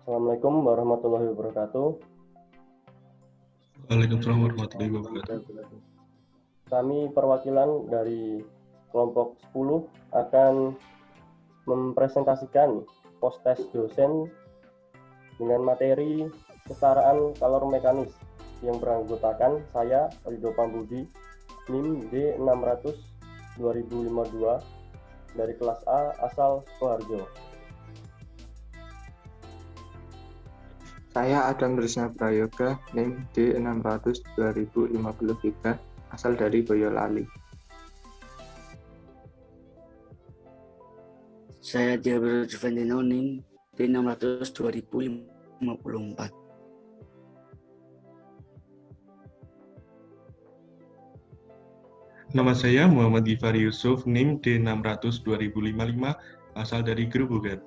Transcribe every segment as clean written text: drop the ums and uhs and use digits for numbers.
Assalamualaikum warahmatullahi wabarakatuh. Waalaikumsalam warahmatullahi wabarakatuh. Kami perwakilan dari kelompok 10 akan mempresentasikan post-test dosen dengan materi kesetaraan kalor mekanis yang beranggotakan saya, Ridho Pambudi, NIM D600 2052 dari kelas A asal Sukoharjo. Saya Adam Trisna Prayoga, NIM D600 2053, asal dari Boyolali. Saya Jabir Juventino, NIM D600 2054. Nama saya Muhammad Gifari Yusuf, NIM D600 2055, asal dari Gerobogan.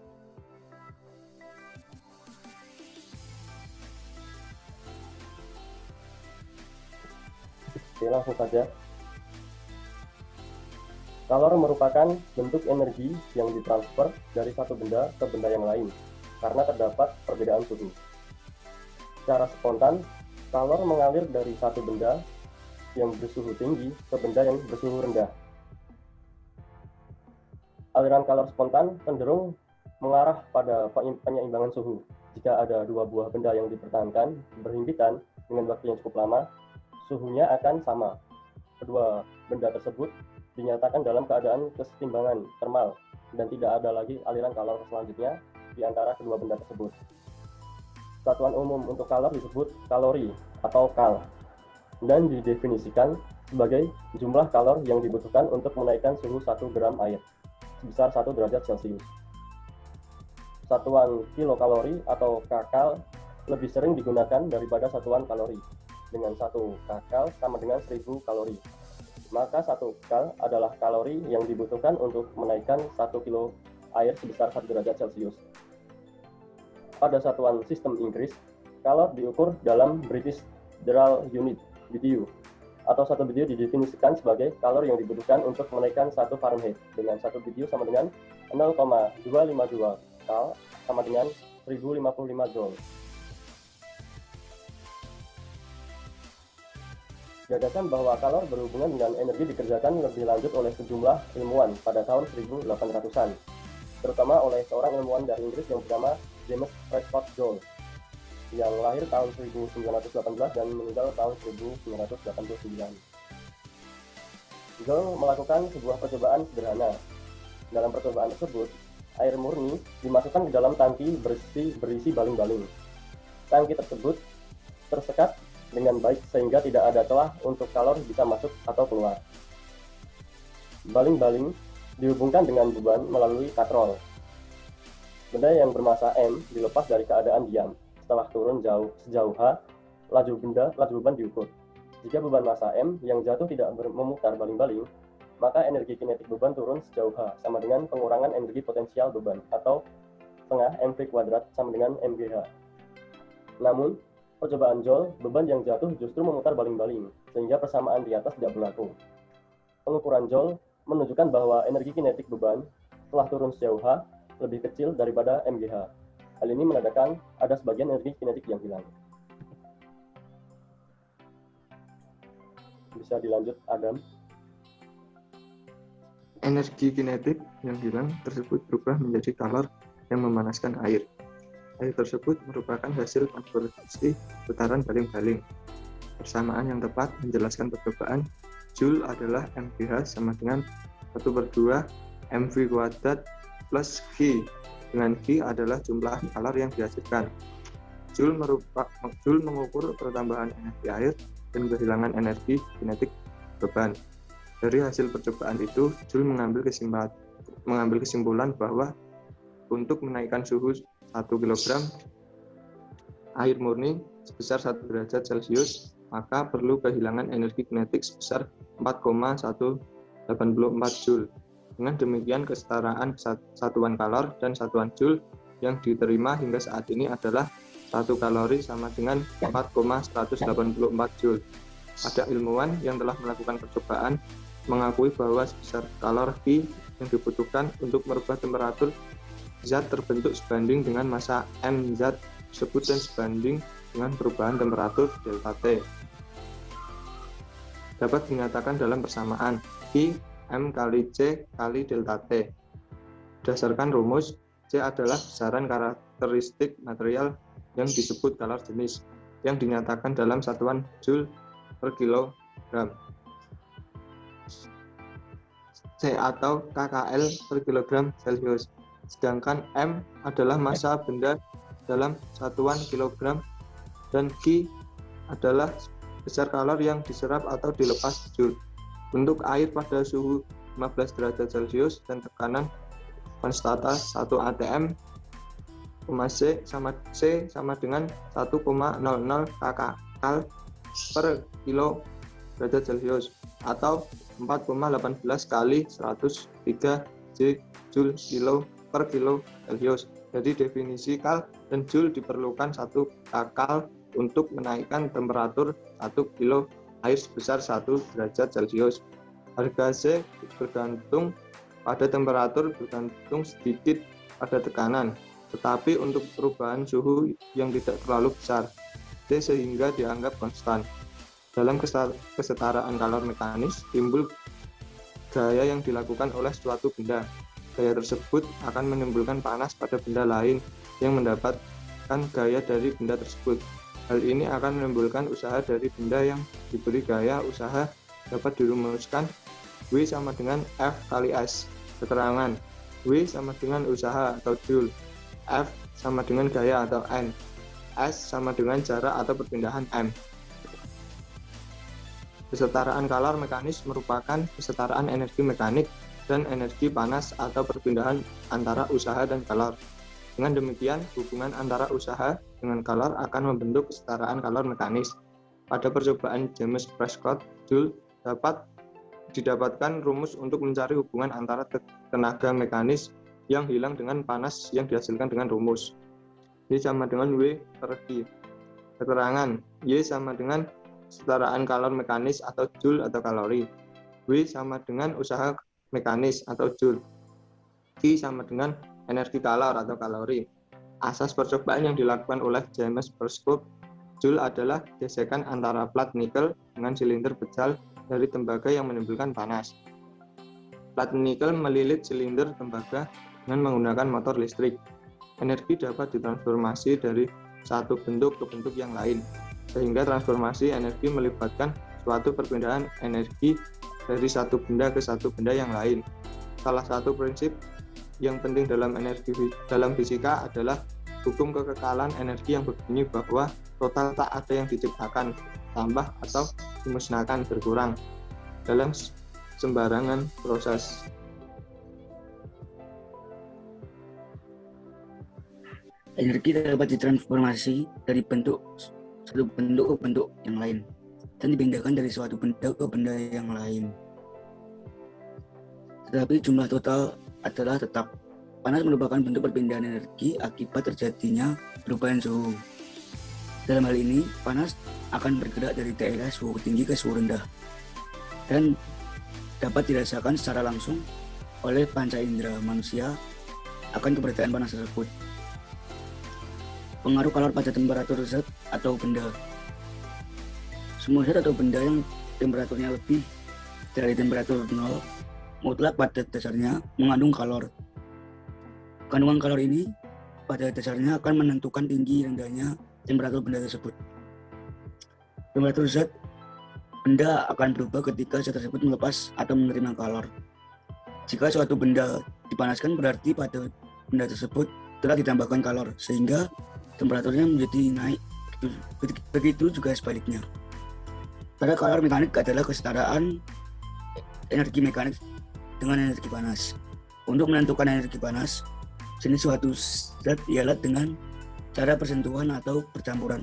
Oke, langsung saja. Kalor merupakan bentuk energi yang ditransfer dari satu benda ke benda yang lain karena terdapat perbedaan suhu. Secara spontan, kalor mengalir dari satu benda yang bersuhu tinggi ke benda yang bersuhu rendah. Aliran kalor spontan cenderung mengarah pada penyeimbangan suhu. Jika ada dua buah benda yang dipertahankan berhimpitan dengan waktu yang cukup lama, suhunya akan sama. Kedua benda tersebut dinyatakan dalam keadaan kesetimbangan termal dan tidak ada lagi aliran kalor selanjutnya di antara kedua benda tersebut. Satuan umum untuk kalor disebut kalori atau kal dan didefinisikan sebagai jumlah kalor yang dibutuhkan untuk menaikkan suhu 1 gram air sebesar 1 derajat Celcius. Satuan kilokalori atau kakal lebih sering digunakan daripada satuan kalori, dengan 1 kakal sama dengan 1000 kalori. Maka 1 kal adalah kalori yang dibutuhkan untuk menaikkan 1 kilo air sebesar 1 derajat Celcius. Pada satuan sistem Inggris, kalor diukur dalam British General Unit (BTU), atau 1 BTU didefinisikan sebagai kalor yang dibutuhkan untuk menaikkan 1 Fahrenheit, dengan 1 BTU sama dengan 0,252 kal sama dengan 1055 joule. Gagasan bahwa kalor berhubungan dengan energi dikerjakan lebih lanjut oleh sejumlah ilmuwan pada tahun 1800-an, terutama oleh seorang ilmuwan dari Inggris yang bernama James Prescott Joule, yang lahir tahun 1918 dan meninggal tahun 1989. Joule melakukan sebuah percobaan sederhana. Dalam percobaan tersebut, air murni dimasukkan ke dalam tangki berisi baling-baling. Tangki tersebut tersekat dengan baik sehingga tidak ada celah untuk kalor bisa masuk atau keluar. Baling-baling dihubungkan dengan beban melalui katrol. Benda yang bermasa M dilepas dari keadaan diam. Setelah turun sejauh H, laju beban diukur. Jika beban massa M yang jatuh tidak memutar baling-baling, maka energi kinetik beban turun sejauh H sama dengan pengurangan energi potensial beban atau setengah mv kuadrat sama dengan mgh. Namun, percobaan Joule, beban yang jatuh justru memutar baling-baling, sehingga persamaan di atas tidak berlaku. Pengukuran Joule menunjukkan bahwa energi kinetik beban setelah turun sejauh H lebih kecil daripada mgh. Hal ini menandakan ada sebagian energi kinetik yang hilang. Bisa dilanjut, Adam. Energi kinetik yang hilang tersebut berubah menjadi kalor yang memanaskan air. Air tersebut merupakan hasil konversi putaran baling-baling. Persamaan yang tepat menjelaskan percobaan Joule adalah mgh sama dengan 1/2 mv kuadrat plus G, dengan G adalah jumlah kalor yang dihasilkan. Joule mengukur pertambahan energi air dan kehilangan energi kinetik beban. Dari hasil percobaan itu, Joule mengambil kesimpulan bahwa untuk menaikkan suhu 1 kg air murni sebesar 1 derajat Celcius, maka perlu kehilangan energi kinetik sebesar 4,184 Joule. Dengan demikian, kesetaraan satuan kalor dan satuan Joule yang diterima hingga saat ini adalah 1 kalori sama dengan 4,184 Joule. Ada ilmuwan yang telah melakukan percobaan mengakui bahwa sebesar kalor Q yang dibutuhkan untuk merubah temperatur zat terbentuk sebanding dengan massa M zat tersebut dan sebanding dengan perubahan temperatur delta T. Dapat dinyatakan dalam persamaan I M kali C kali delta T. Berdasarkan rumus, C adalah besaran karakteristik material yang disebut kalar jenis, yang dinyatakan dalam satuan Joule per kilogram. C atau KKL per kilogram Celcius. Sedangkan M adalah massa benda dalam satuan kilogram dan Q adalah besar kalor yang diserap atau dilepas Joule. Untuk air pada suhu 15 derajat Celcius dan tekanan konstanta 1 atm, C sama dengan 1,00 kcal per kilo derajat Celcius atau 4,18 kali 103 Joule kilo per kilo Celcius. Jadi definisi kal dan Joule diperlukan 1 kcal untuk menaikkan temperatur 1 kilo air sebesar 1 derajat Celcius. Harga C bergantung pada temperatur, bergantung sedikit pada tekanan, tetapi untuk perubahan suhu yang tidak terlalu besar, C sehingga dianggap konstan. Dalam kesetaraan kalor mekanis, timbul gaya yang dilakukan oleh suatu benda. Gaya tersebut akan menimbulkan panas pada benda lain yang mendapatkan gaya dari benda tersebut. Hal ini akan menimbulkan usaha dari benda yang diberi gaya. Usaha dapat dirumuskan W sama dengan F kali S. Keterangan W sama dengan usaha atau Joule, F sama dengan gaya atau N, S sama dengan jarak atau perpindahan M. Kesetaraan kalor mekanis merupakan kesetaraan energi mekanik dan energi panas atau perpindahan antara usaha dan kalor. Dengan demikian, hubungan antara usaha dengan kalor akan membentuk kesetaraan kalor mekanis. Pada percobaan James Prescott Joule dapat didapatkan rumus untuk mencari hubungan antara tenaga mekanis yang hilang dengan panas yang dihasilkan dengan rumus. Y sama dengan W per Q. Keterangan Y sama dengan kesetaraan kalor mekanis atau Joule atau kalori. W sama dengan usaha mekanis atau Joule. Q sama dengan energi kalor atau kalori. Asas percobaan yang dilakukan oleh James Prescott Joule adalah gesekan antara plat nikel dengan silinder pejal dari tembaga yang menimbulkan panas. Plat nikel melilit silinder tembaga dengan menggunakan motor listrik. Energi dapat ditransformasi dari satu bentuk ke bentuk yang lain, sehingga transformasi energi melibatkan suatu perpindahan energi dari satu benda ke satu benda yang lain. Salah satu prinsip yang penting dalam fisika adalah hukum kekekalan energi yang berbunyi bahwa total tak ada yang diciptakan, tambah atau dimusnahkan, berkurang dalam sembarangan proses. Energi dapat ditransformasi dari satu bentuk ke bentuk yang lain dan dipindahkan dari suatu benda ke benda yang lain. Tetapi jumlah total adalah tetap. Panas merupakan bentuk perpindahan energi akibat terjadinya perubahan suhu. Dalam hal ini, panas akan bergerak dari daerah suhu tinggi ke suhu rendah dan dapat dirasakan secara langsung oleh panca indera manusia akan keberadaan panas tersebut. Pengaruh kalor pada temperatur zat atau benda. Semua zat atau benda yang temperaturnya lebih dari temperatur 0 mutlak pada dasarnya mengandung kalor. Kandungan kalor ini pada dasarnya akan menentukan tinggi rendahnya temperatur benda tersebut. Temperatur zat benda akan berubah ketika zat tersebut melepas atau menerima kalor. Jika suatu benda dipanaskan berarti pada benda tersebut telah ditambahkan kalor sehingga temperaturnya menjadi naik. Begitu juga sebaliknya. Pada kalor mekanik adalah kesetaraan energi mekanik dengan energi panas. Untuk menentukan energi panas, jenis suatu zat ialah dengan cara persentuhan atau percampuran.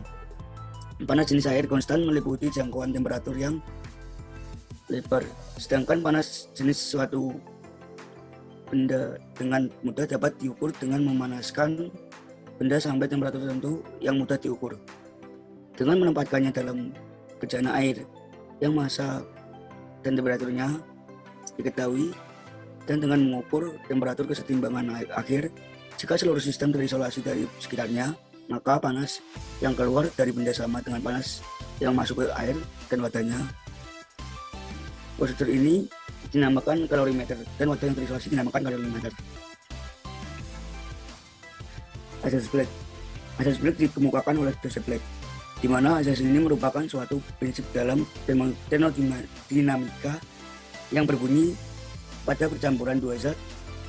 Panas jenis air konstan meliputi jangkauan temperatur yang lebar, sedangkan panas jenis suatu benda dengan mudah dapat diukur dengan memanaskan benda sampai temperatur tertentu yang mudah diukur. Dengan menempatkannya dalam bejana air yang massa dan temperaturnya diketahui dan dengan mengukur temperatur kesetimbangan akhir Jika seluruh sistem terisolasi dari sekitarnya, maka panas yang keluar dari benda sama dengan panas yang masuk ke air dan wadahnya. Prosedur ini dinamakan kalorimeter dan wadah yang terisolasi dinamakan kalorimeter. Asas Black. Asas Black dikemukakan oleh Joseph Black, di mana asas ini merupakan suatu prinsip dalam termodinamika yang berbunyi pada percampuran dua zat,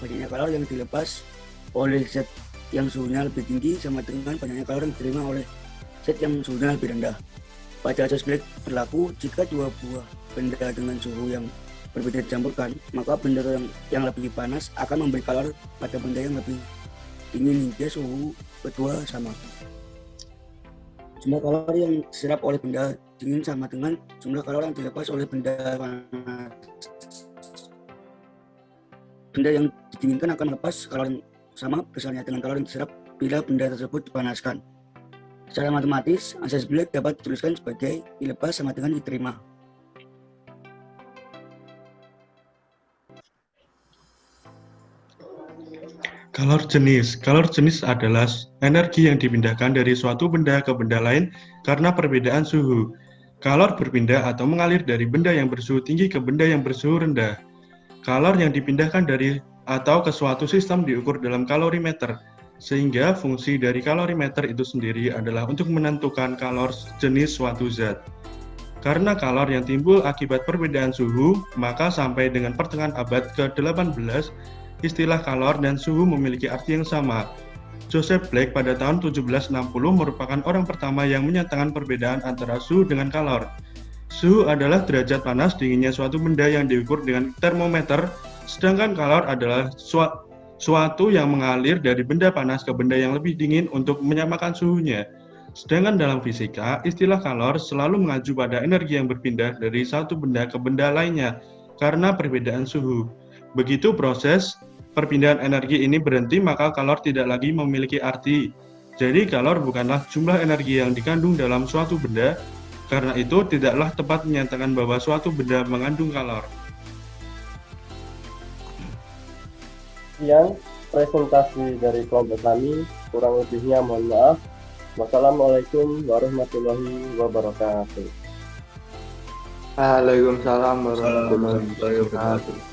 banyaknya kalor yang dilepas oleh zat yang suhunya lebih tinggi sama dengan banyaknya kalor yang diterima oleh zat yang suhunya lebih rendah. Pada asas Black berlaku jika dua buah benda dengan suhu yang berbeda dicampurkan, maka benda yang lebih panas akan memberi kalor pada benda yang lebih dingin hingga suhu kedua sama. Jumlah kalor yang diserap oleh benda dingin sama dengan jumlah kalor yang dilepas oleh benda panas. Benda yang didinginkan akan melepas kalor yang sama besarnya dengan kalor yang diserap bila benda tersebut dipanaskan. Secara matematis, asas Black dapat dituliskan sebagai dilepas sama dengan diterima. Kalor jenis. Kalor jenis adalah energi yang dipindahkan dari suatu benda ke benda lain karena perbedaan suhu. Kalor berpindah atau mengalir dari benda yang bersuhu tinggi ke benda yang bersuhu rendah. Kalor yang dipindahkan dari atau ke suatu sistem diukur dalam kalorimeter, sehingga fungsi dari kalorimeter itu sendiri adalah untuk menentukan kalor jenis suatu zat. Karena kalor yang timbul akibat perbedaan suhu, maka sampai dengan pertengahan abad ke-18, istilah kalor dan suhu memiliki arti yang sama. Joseph Black pada tahun 1760 merupakan orang pertama yang menyatakan perbedaan antara suhu dengan kalor. Suhu adalah derajat panas dinginnya suatu benda yang diukur dengan termometer, sedangkan kalor adalah suatu yang mengalir dari benda panas ke benda yang lebih dingin untuk menyamakan suhunya. Sedangkan dalam fisika, istilah kalor selalu mengacu pada energi yang berpindah dari satu benda ke benda lainnya karena perbedaan suhu. Begitu proses perpindahan energi ini berhenti, maka kalor tidak lagi memiliki arti. Jadi kalor bukanlah jumlah energi yang dikandung dalam suatu benda, karena itu tidaklah tepat menyatakan bahwa suatu benda mengandung kalor. Sekian presentasi dari kelompok kami, kurang lebihnya mohon maaf. Wassalamualaikum warahmatullahi wabarakatuh. Waalaikumsalam warahmatullahi wabarakatuh.